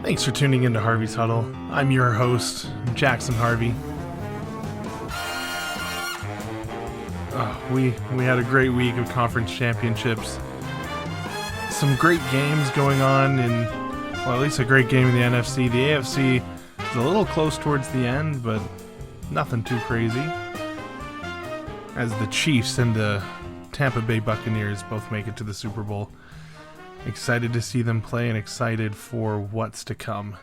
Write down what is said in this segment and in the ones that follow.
Thanks for tuning into Harvey's Huddle. I'm your host, Jackson Harvey. We had a great week of conference championships. Some great games going on at least a great game in the NFC. The AFC is a little close towards the end, but nothing too crazy. As the Chiefs and the Tampa Bay Buccaneers both make it to the Super Bowl. Excited to see them play and excited for what's to come.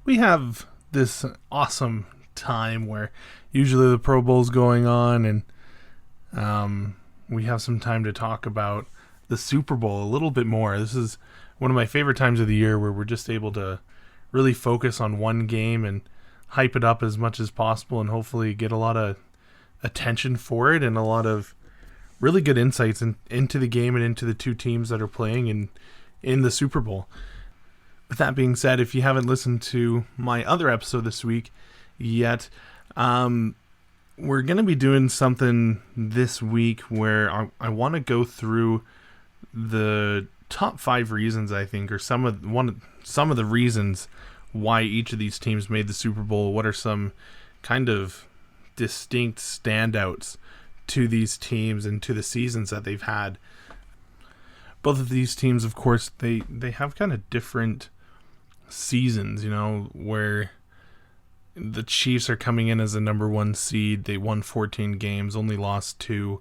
We have this awesome time where usually the Pro Bowl's going on and we have some time to talk about the Super Bowl a little bit more. This is one of my favorite times of the year where we're just able to really focus on one game and hype it up as much as possible and hopefully get a lot of attention for it and a lot of really good insights into the game and into the two teams that are playing in the Super Bowl. With that being said, if you haven't listened to my other episode this week yet, we're going to be doing something this week where I want to go through the top 5 reasons, I think, or some of the reasons why each of these teams made the Super Bowl. What are some kind of distinct standouts to these teams and to the seasons that they've had. Both of these teams, of course, they have kind of different seasons, where the Chiefs are coming in as the number 1 seed. They won 14 games, only lost 2.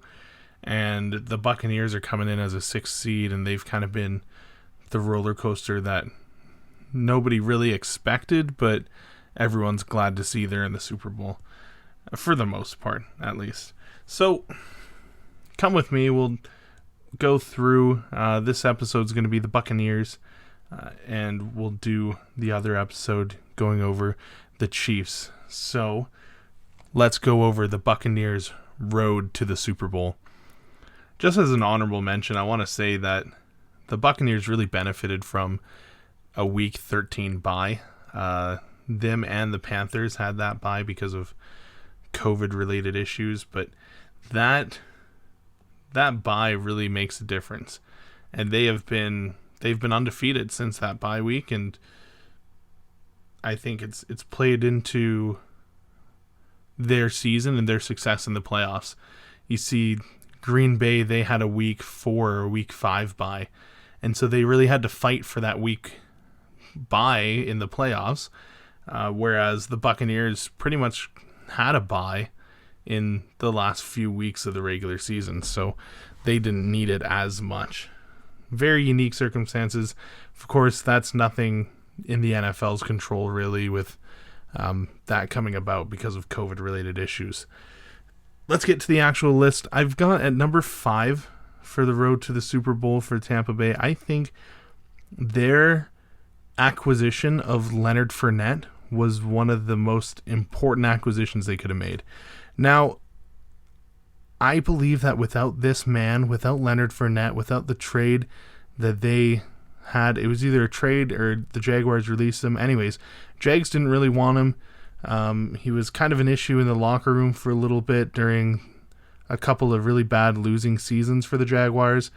And the Buccaneers are coming in as a 6th seed, and they've kind of been the roller coaster that nobody really expected, but everyone's glad to see they're in the Super Bowl. For the most part, at least. So, come with me. We'll go through. This episode's going to be the Buccaneers, and we'll do the other episode going over the Chiefs. So, let's go over the Buccaneers' road to the Super Bowl. Just as an honorable mention, I want to say that the Buccaneers really benefited from a Week 13 bye. Them and the Panthers had that bye because of COVID-related issues, but that bye really makes a difference, and they've been undefeated since that bye week, and I think it's played into their season and their success in the playoffs. You see, Green Bay, they had a Week 4 or Week 5 bye, and so they really had to fight for that week bye in the playoffs, whereas the Buccaneers pretty much had a bye in the last few weeks of the regular season, so they didn't need it as much. Very unique circumstances. Of course, that's nothing in the NFL's control, really, with that coming about because of COVID-related issues. Let's get to the actual list. I've got at number 5 for the road to the Super Bowl for Tampa Bay. I think their acquisition of Leonard Fournette was one of the most important acquisitions they could have made. Now, I believe that without this man, without Leonard Fournette, without the trade that they had, it was either a trade or the Jaguars released him. Anyways, Jags didn't really want him. He was kind of an issue in the locker room for a little bit during a couple of really bad losing seasons for the Jaguars.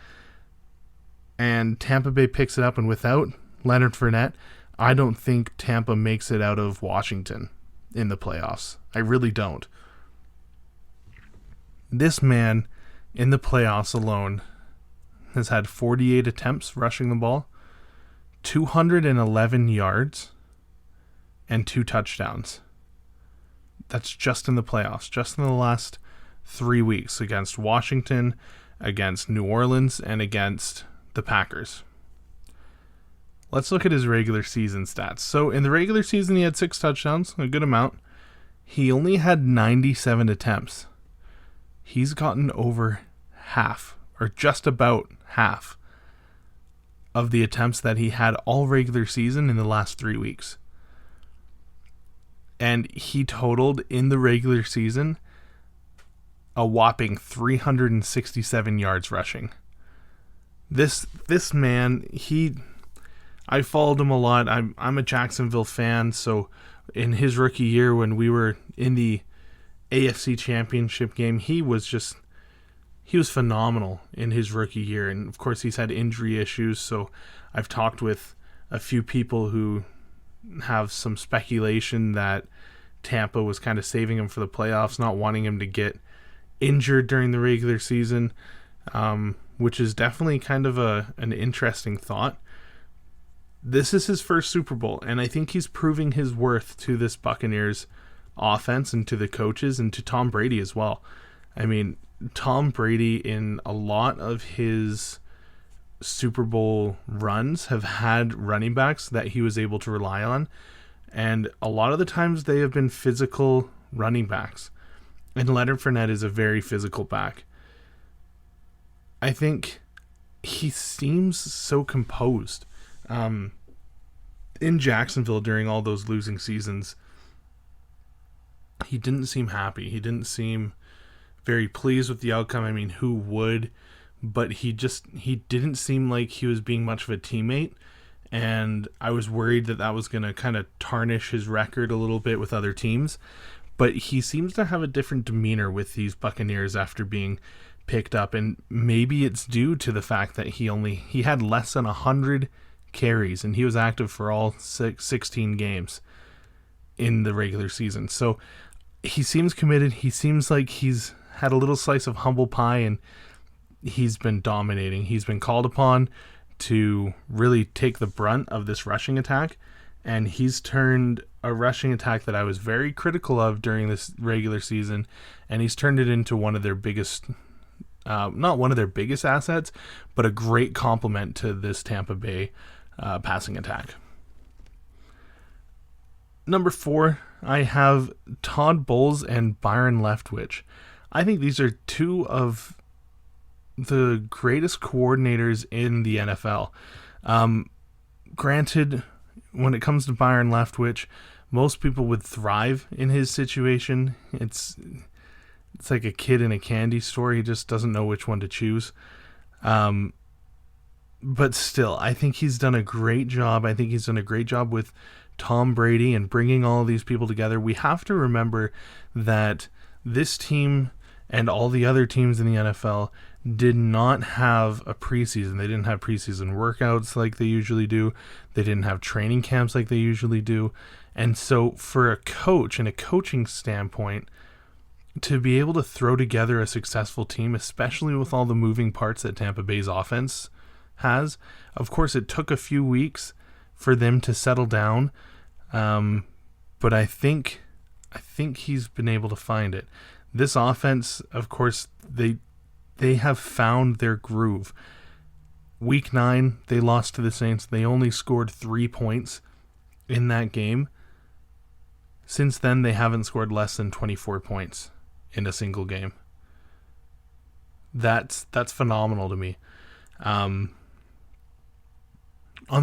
And Tampa Bay picks it up, and without Leonard Fournette, I don't think Tampa makes it out of Washington in the playoffs. I really don't. This man in the playoffs alone has had 48 attempts rushing the ball, 211 yards, and 2 touchdowns. That's just in the playoffs, just in the last 3 weeks against Washington, against New Orleans, and against the Packers. Let's look at his regular season stats. So in the regular season, he had 6 touchdowns, a good amount. He only had 97 attempts. He's gotten over half, or just about half, of the attempts that he had all regular season in the last 3 weeks. And he totaled in the regular season a whopping 367 yards rushing. This man, I followed him a lot. I'm a Jacksonville fan, so in his rookie year when we were in the AFC Championship game, he was just he was phenomenal in his rookie year. And of course, he's had injury issues. So I've talked with a few people who have some speculation that Tampa was kind of saving him for the playoffs, not wanting him to get injured during the regular season, which is definitely kind of an interesting thought. This is his first Super Bowl, and I think he's proving his worth to this Buccaneers offense and to the coaches and to Tom Brady as well. I mean, Tom Brady in a lot of his Super Bowl runs have had running backs that he was able to rely on, and a lot of the times they have been physical running backs, and Leonard Fournette is a very physical back. I think he seems so composed. In Jacksonville during all those losing seasons, he didn't seem happy. He didn't seem very pleased with the outcome. I mean, who would? But he didn't seem like he was being much of a teammate, and I was worried that was going to kind of tarnish his record a little bit with other teams. But he seems to have a different demeanor with these Buccaneers after being picked up, and maybe it's due to the fact that he had less than 100 carries, and he was active for all 16 games in the regular season. So he seems committed. He seems like he's had a little slice of humble pie, and he's been dominating. He's been called upon to really take the brunt of this rushing attack, and he's turned a rushing attack that I was very critical of during this regular season, and he's turned it into one of their biggest, not one of their biggest assets, but a great complement to this Tampa Bay passing attack. Number 4, I have Todd Bowles and Byron Leftwich. I think these are two of the greatest coordinators in the NFL. Granted, when it comes to Byron Leftwich, most people would thrive in his situation. It's like a kid in a candy store. He just doesn't know which one to choose. But still, I think he's done a great job. I think he's done a great job with Tom Brady and bringing all of these people together. We have to remember that this team and all the other teams in the NFL did not have a preseason. They didn't have preseason workouts like they usually do. They didn't have training camps like they usually do. And so for a coach and a coaching standpoint, to be able to throw together a successful team, especially with all the moving parts that Tampa Bay's offense has, of course it took a few weeks for them to settle down, but I think he's been able to find it. This offense, of course, they have found their groove. Week 9, they lost to the Saints. They only scored 3 points in that game. Since then, they haven't scored less than 24 points in a single game. That's phenomenal to me. On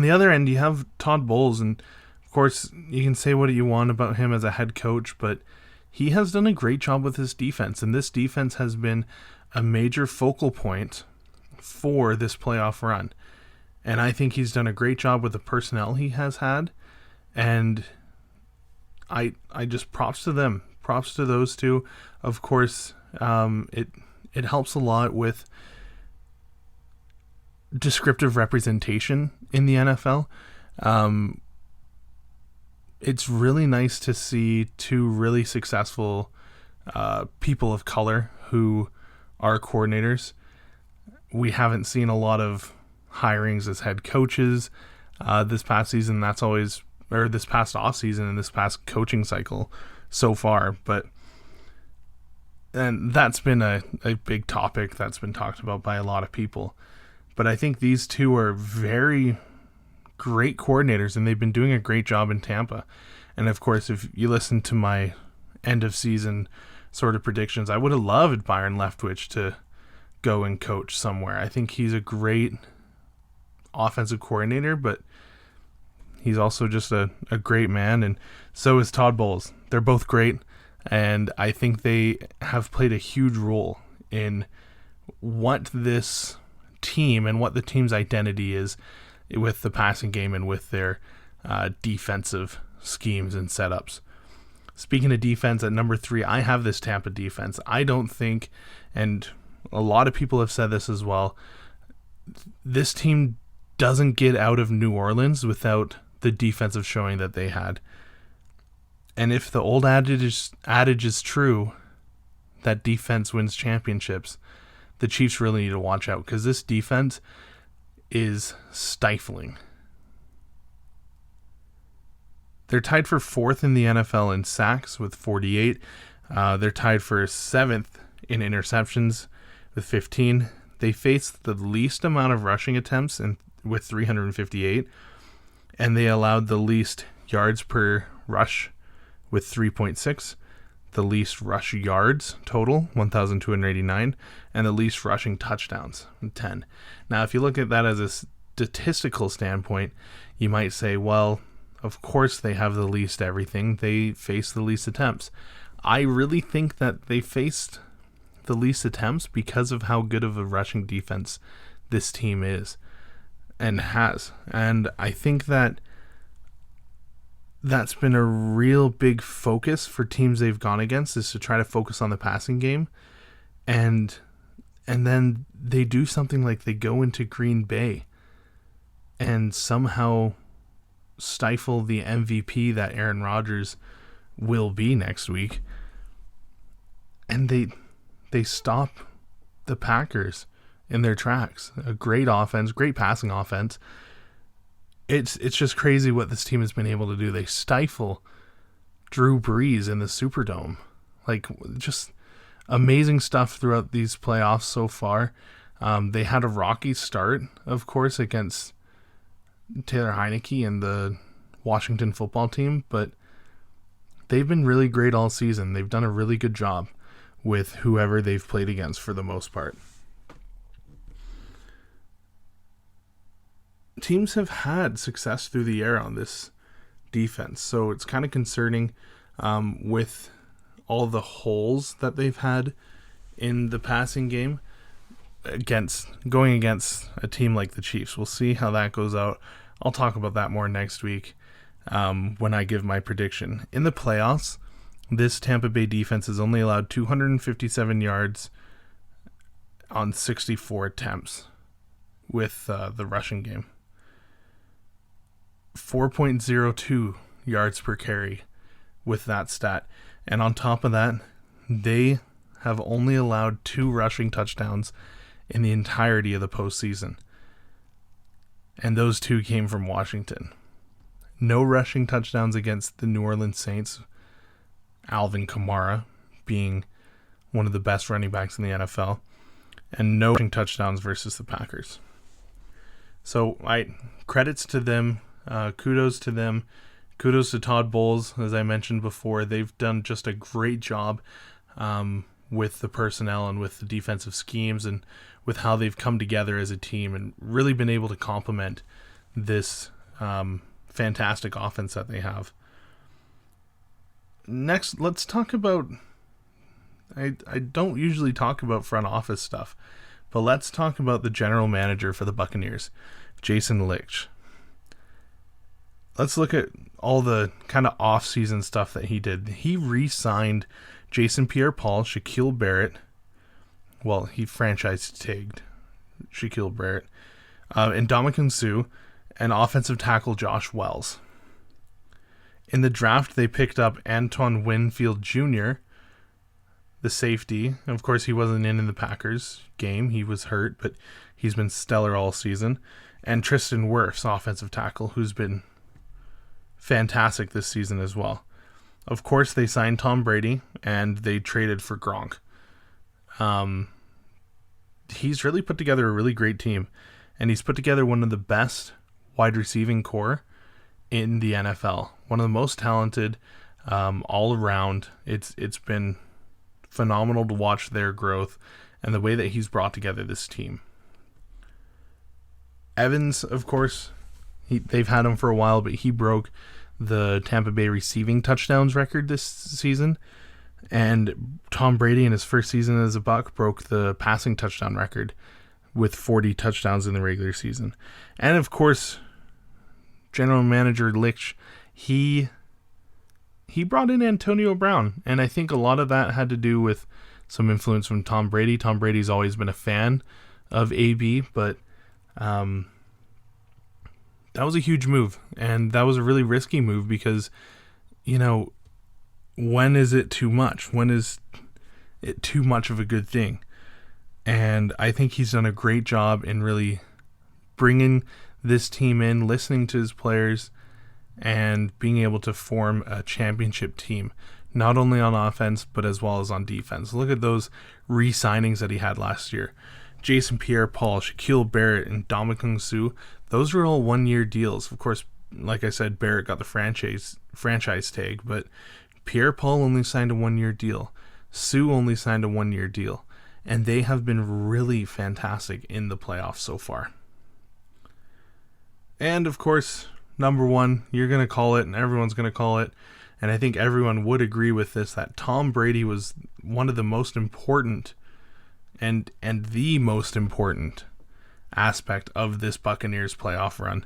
the other end, you have Todd Bowles, and of course, you can say what you want about him as a head coach, but he has done a great job with his defense, and this defense has been a major focal point for this playoff run. And I think he's done a great job with the personnel he has had, and I just props to them. Props to those two. Of course, it helps a lot with descriptive representation in the NFL. It's really nice to see two really successful people of color who are coordinators. We haven't seen a lot of hirings as head coaches this past season. This past off season and this past coaching cycle so far. And that's been a big topic that's been talked about by a lot of people. But I think these two are very great coordinators, and they've been doing a great job in Tampa. And of course, if you listen to my end of season sort of predictions, I would have loved Byron Leftwich to go and coach somewhere. I think he's a great offensive coordinator, but he's also just a great man, and so is Todd Bowles. They're both great, and I think they have played a huge role in what this team and what the team's identity is with the passing game and with their defensive schemes and setups. Speaking of defense, at number 3, I have this Tampa defense. I don't think, and a lot of people have said this as well. This team doesn't get out of New Orleans without the defensive showing that they had. And if the old adage is true, that defense wins championships, the Chiefs really need to watch out, because this defense is stifling. They're tied for 4th in the NFL in sacks with 48. They're tied for 7th in interceptions with 15. They faced the least amount of rushing attempts with 358. And they allowed the least yards per rush with 3.6. The least rush yards total, 1,289. And the least rushing touchdowns, 10. Now, if you look at that as a statistical standpoint, you might say, well, of course they have the least everything. They face the least attempts. I really think that they faced the least attempts because of how good of a rushing defense this team is and has. And I think that that's been a real big focus for teams they've gone against, is to try to focus on the passing game. And then they do something like they go into Green Bay and somehow stifle the MVP that Aaron Rodgers will be next week. And they stop the Packers in their tracks. A great offense, great passing offense. It's just crazy what this team has been able to do. They stifle Drew Brees in the Superdome. Like, just amazing stuff throughout these playoffs so far. They had a rocky start, of course, against Taylor Heineke and the Washington football team, but they've been really great all season. They've done a really good job with whoever they've played against for the most part. Teams have had success through the air on this defense, so it's kind of concerning with all the holes that they've had in the passing game going against a team like the Chiefs. We'll see how that goes out. I'll talk about that more next week when I give my prediction. In the playoffs, this Tampa Bay defense has only allowed 257 yards on 64 attempts with the rushing game. 4.02 yards per carry with that stat. And on top of that, they have only allowed 2 rushing touchdowns in the entirety of the postseason. And those 2 came from Washington. No rushing touchdowns against the New Orleans Saints, Alvin Kamara being one of the best running backs in the NFL, and no rushing touchdowns versus the Packers. So credits to them, kudos to them, kudos to Todd Bowles. As I mentioned before, they've done just a great job with the personnel and with the defensive schemes and with how they've come together as a team and really been able to complement this fantastic offense that they have. Next, let's talk about, I don't usually talk about front office stuff, but let's talk about the general manager for the Buccaneers, Jason Licht. Let's look at all the kind of off-season stuff that he did. He re-signed Jason Pierre-Paul, Shaquille Barrett. Well, he franchise-tagged Shaquille Barrett. And Ndamukong Suh, and offensive tackle Josh Wells. In the draft, they picked up Antoine Winfield Jr., the safety. Of course, he wasn't in the Packers game. He was hurt, but he's been stellar all season. And Tristan Wirfs, offensive tackle, who's been fantastic this season as well. Of course, they signed Tom Brady, and they traded for Gronk. He's really put together a really great team, and he's put together one of the best wide receiving core in the NFL. One of the most talented all around. It's been phenomenal to watch their growth and the way that he's brought together this team. Evans, of course, they've had him for a while, but he broke the Tampa Bay receiving touchdowns record this season. And Tom Brady, in his first season as a Buc, broke the passing touchdown record with 40 touchdowns in the regular season. And of course, general manager Licht, he brought in Antonio Brown, and I think a lot of that had to do with some influence from Tom Brady. Tom Brady's always been a fan of AB, but that was a huge move, and that was a really risky move because, when is it too much? When is it too much of a good thing? And I think he's done a great job in really bringing this team in, listening to his players, and being able to form a championship team, not only on offense, but as well as on defense. Look at those re-signings that he had last year. Jason Pierre-Paul, Shaquille Barrett, and Ndamukong Suh, those were all one-year deals. Of course, like I said, Barrett got the franchise tag, but Pierre-Paul only signed a one-year deal. Suh only signed a one-year deal. And they have been really fantastic in the playoffs so far. And, of course, number one, you're going to call it, and everyone's going to call it, and I think everyone would agree with this, that Tom Brady was one of the most important and the most important aspect of this Buccaneers playoff run.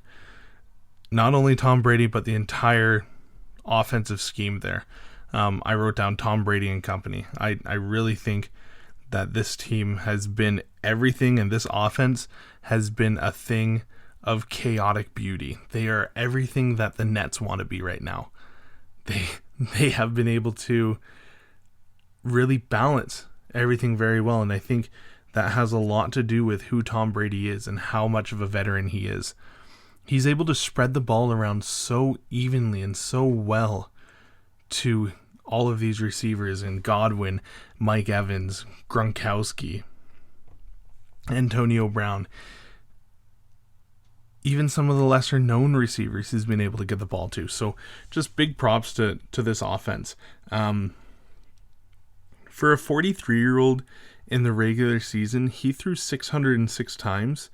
Not only Tom Brady, but the entire offensive scheme there. I wrote down Tom Brady and company. I really think that this team has been everything, and this offense has been a thing of chaotic beauty. They are everything that the Nets want to be right now. They have been able to really balance everything very well, and I think that has a lot to do with who Tom Brady is and how much of a veteran he is. He's able to spread the ball around so evenly and so well to all of these receivers, and Godwin, Mike Evans, Gronkowski, Antonio Brown. Even some of the lesser known receivers he's been able to get the ball to. So just big props to this offense. For a 43-year-old in the regular season, he threw 606 times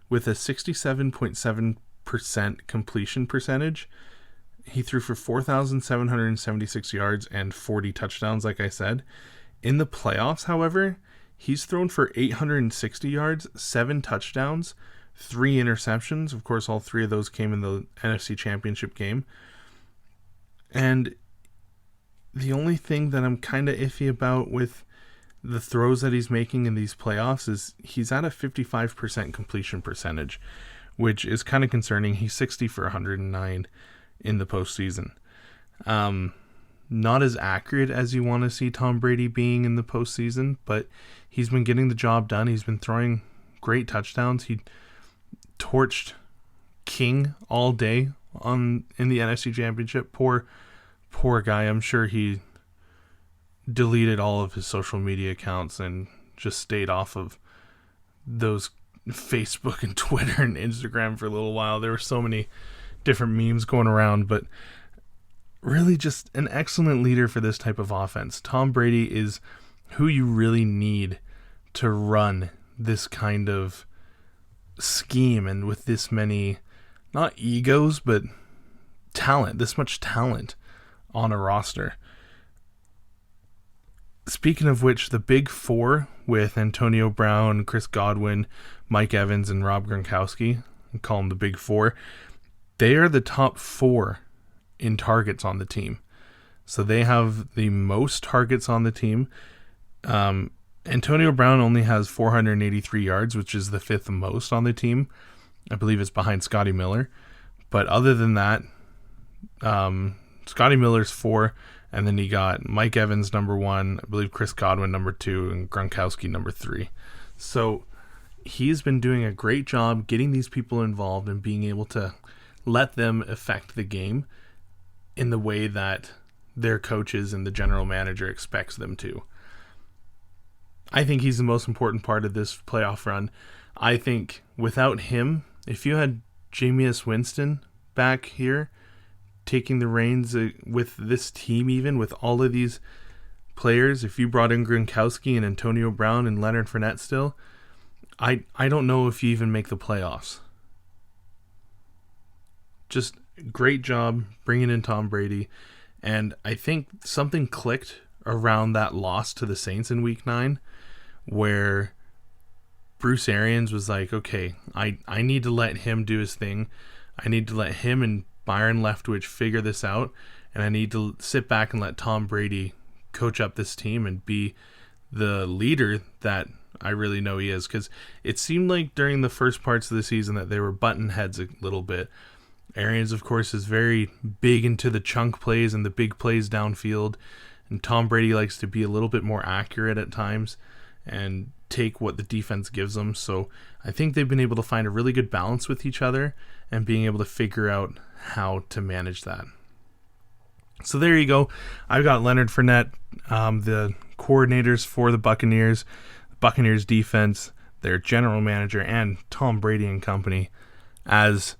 with a 67.7% completion percentage. He threw for 4,776 yards and 40 touchdowns, like I said. In the playoffs, however, he's thrown for 860 yards, 7 touchdowns, 3 interceptions. Of course, all 3 of those came in the NFC Championship game. And the only thing that I'm kind of iffy about with the throws that he's making in these playoffs is he's at a 55% completion percentage, which is kind of concerning. He's 60 for 109 in the postseason. Not as accurate as you want to see Tom Brady being in the postseason, but he's been getting the job done. He's been throwing great touchdowns. He torched King all day in the NFC Championship. Poor guy. I'm sure he deleted all of his social media accounts and just stayed off of those Facebook and Twitter and Instagram for a little while. There were so many different memes going around, but really just an excellent leader for this type of offense. Tom Brady is who you really need to run this kind of scheme, and with this many, not egos, but talent, this much talent on a roster. Speaking of which, the big four with Antonio Brown, Chris Godwin, Mike Evans, and Rob Gronkowski, I call them the big four, they are the top 4 in targets on the team. So they have the most targets on the team. Antonio Brown only has 483 yards, which is the 5th most on the team. I believe it's behind Scotty Miller. But other than that, Scotty Miller's 4, and then you got Mike Evans number 1, I believe Chris Godwin number 2, and Gronkowski number 3. So he's been doing a great job getting these people involved and being able to let them affect the game in the way that their coaches and the general manager expects them to. I think he's the most important part of this playoff run. I think without him, if you had Jameis Winston back here taking the reins with this team, even with all of these players, if you brought in Gronkowski and Antonio Brown and Leonard Fournette still, I don't know if you even make the playoffs. Just great job bringing in Tom Brady. And I think something clicked around that loss to the Saints in Week 9, where Bruce Arians was like, okay, I need to let him do his thing. I need to let him and Byron Leftwich figure this out. And I need to sit back and let Tom Brady coach up this team and be the leader that I really know he is, because it seemed like during the first parts of the season that they were button heads a little bit. Arians, of course, is very big into the chunk plays and the big plays downfield, and Tom Brady likes to be a little bit more accurate at times and take what the defense gives them. So I think they've been able to find a really good balance with each other and being able to figure out how to manage that. So there you go. I've got Leonard Fournette, the coordinators for the Buccaneers defense, their general manager, and Tom Brady and company as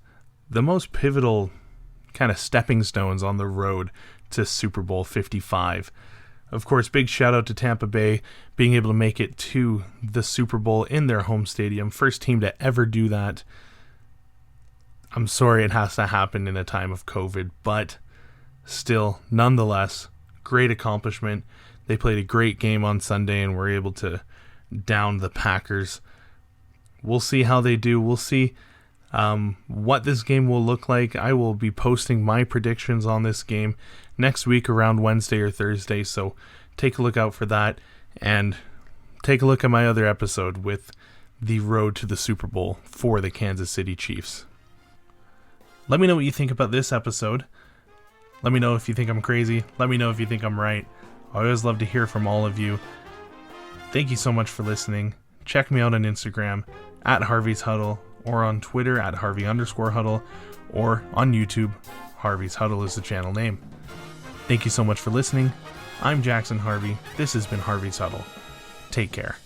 the most pivotal kind of stepping stones on the road to Super Bowl 55. Of course, big shout out to Tampa Bay being able to make it to the Super Bowl in their home stadium. First team to ever do that. I'm sorry it has to happen in a time of COVID, but still, nonetheless, great accomplishment. They played a great game on Sunday and were able to down the Packers. We'll see how they do. We'll see what this game will look like. I will be posting my predictions on this game next week around Wednesday or Thursday, so take a look out for that, and take a look at my other episode with the road to the Super Bowl for the Kansas City Chiefs. Let me know what you think about this episode. Let me know if you think I'm crazy. Let me know if you think I'm right. I always love to hear from all of you. Thank you so much for listening. Check me out on Instagram at Harvey's Huddle, or on Twitter at Harvey_Huddle, or on YouTube. Harvey's Huddle is the channel name. Thank you so much for listening. I'm Jackson Harvey. This has been Harvey's Huddle. Take care.